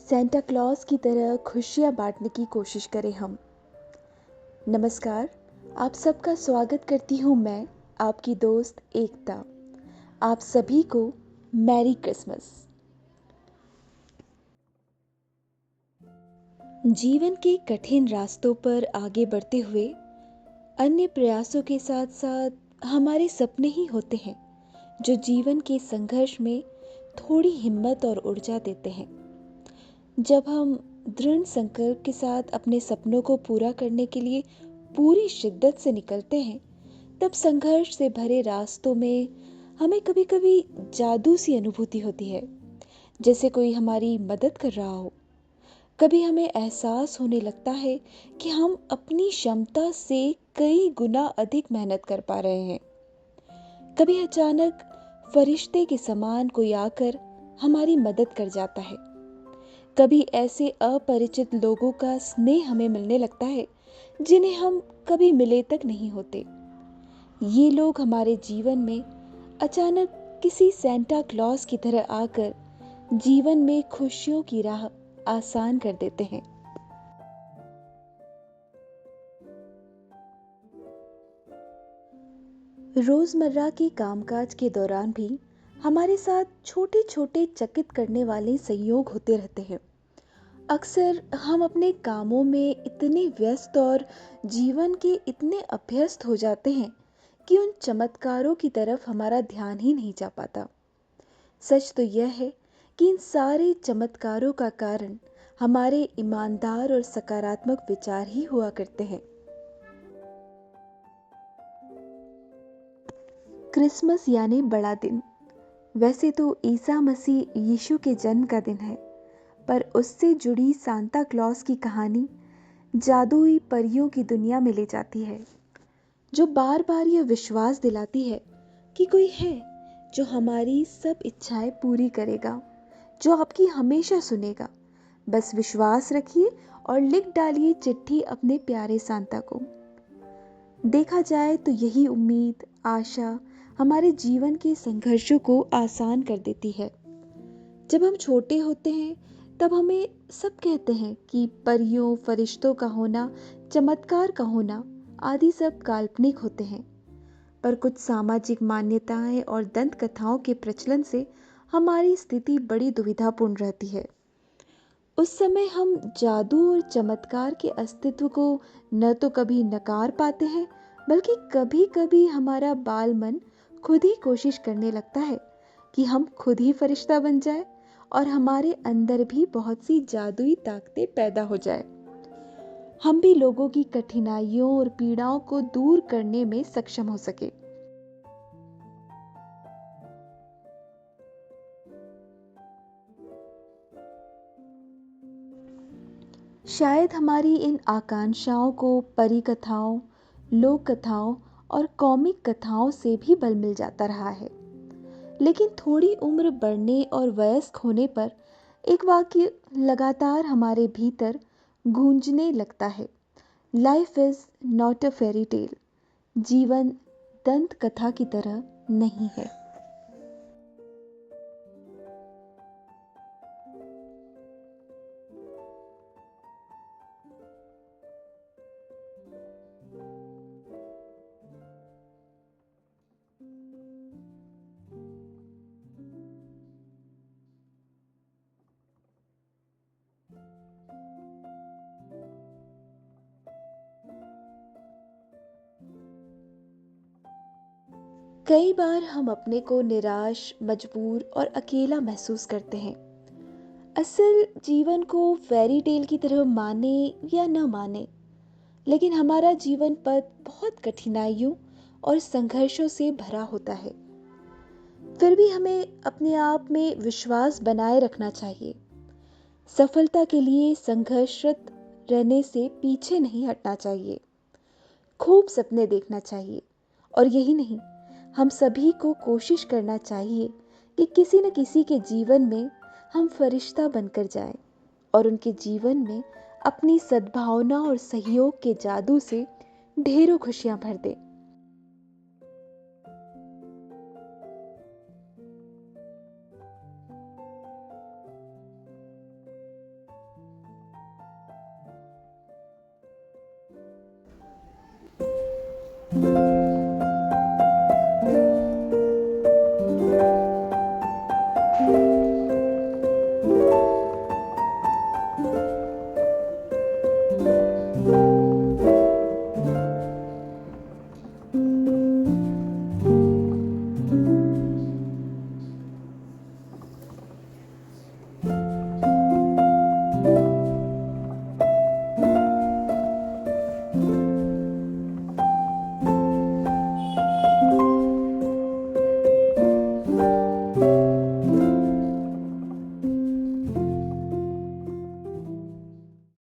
Santa Claus की तरह खुशियाँ बांटने की कोशिश करें हम। नमस्कार, आप सबका स्वागत करती हूँ मैं, आपकी दोस्त एकता। आप सभी को मैरी क्रिसमस। जीवन के कठिन रास्तों पर आगे बढ़ते हुए अन्य प्रयासों के साथ साथ हमारे सपने ही होते हैं जो जीवन के संघर्ष में थोड़ी हिम्मत और ऊर्जा देते हैं। जब हम दृढ़ संकल्प के साथ अपने सपनों को पूरा करने के लिए पूरी शिद्दत से निकलते हैं, तब संघर्ष से भरे रास्तों में हमें कभी-कभी जादू सी अनुभूति होती है, जैसे कोई हमारी मदद कर रहा हो। कभी हमें एहसास होने लगता है कि हम अपनी क्षमता से कई गुना अधिक मेहनत कर पा रहे हैं। कभी अचानक फरिश्ते के समान कोई आकर हमारी मदद कर जाता है। कभी ऐसे अपरिचित लोगों का स्नेह हमें मिलने लगता है जिन्हें हम कभी मिले तक नहीं होते। ये लोग हमारे जीवन में अचानक किसी सेंटा क्लॉज की तरह आकर जीवन में खुशियों की राह आसान कर देते हैं। रोजमर्रा के कामकाज के दौरान भी हमारे साथ छोटे छोटे चकित करने वाले संयोग होते रहते हैं। अक्सर हम अपने कामों में इतने व्यस्त और जीवन के इतने अभ्यस्त हो जाते हैं कि उन चमत्कारों की तरफ हमारा ध्यान ही नहीं जा पाता। सच तो यह है कि इन सारे चमत्कारों का कारण हमारे ईमानदार और सकारात्मक विचार ही हुआ करते हैं। क्रिसमस यानी बड़ा दिन। वैसे तो ईसा मसीह यीशु के जन्म का दिन है, पर उससे जुड़ी सांता क्लॉज की कहानी जादुई परियों की दुनिया में ले जाती है, जो बार बार यह विश्वास दिलाती है कि कोई है जो हमारी सब इच्छाएं पूरी करेगा, जो आपकी हमेशा सुनेगा। बस विश्वास रखिए और लिख डालिए चिट्ठी अपने प्यारे सांता को। देखा जाए तो यही उम्मीद, आशा हमारे जीवन के संघर्षों को आसान कर देती है। जब हम छोटे होते हैं तब हमें सब कहते हैं कि परियों, फरिश्तों का होना, चमत्कार का होना आदि सब काल्पनिक होते हैं। पर कुछ सामाजिक मान्यताएं और दंत कथाओं के प्रचलन से हमारी स्थिति बड़ी दुविधापूर्ण रहती है। उस समय हम जादू और चमत्कार के अस्तित्व को न तो कभी नकार पाते हैं, बल्कि कभी कभी हमारा बाल मन खुद ही कोशिश करने लगता है कि हम खुद ही फरिश्ता बन जाए और हमारे अंदर भी बहुत सी जादुई ताकतें पैदा हो जाए। हम भी लोगों की कठिनाइयों और पीड़ाओं को दूर करने में सक्षम हो सके। शायद हमारी इन आकांक्षाओं को परी कथाओं, लोक कथाओं और कॉमिक कथाओं से भी बल मिल जाता रहा है। लेकिन थोड़ी उम्र बढ़ने और वयस्क होने पर एक वाक्य लगातार हमारे भीतर गूंजने लगता है। Life is not a fairy tale. जीवन दंत कथा की तरह नहीं है। कई बार हम अपने को निराश, मजबूर और अकेला महसूस करते हैं। असल जीवन को फेरी टेल की तरह माने या न माने, लेकिन हमारा जीवन पथ बहुत कठिनाइयों और संघर्षों से भरा होता है। फिर भी हमें अपने आप में विश्वास बनाए रखना चाहिए। सफलता के लिए संघर्षरत रहने से पीछे नहीं हटना चाहिए। खूब सपने देखना चाहिए। और यही नहीं, हम सभी को कोशिश करना चाहिए कि किसी न किसी के जीवन में हम फरिश्ता बनकर जाएं और उनके जीवन में अपनी सद्भावना और सहयोग के जादू से ढेरों खुशियां भर दें। है।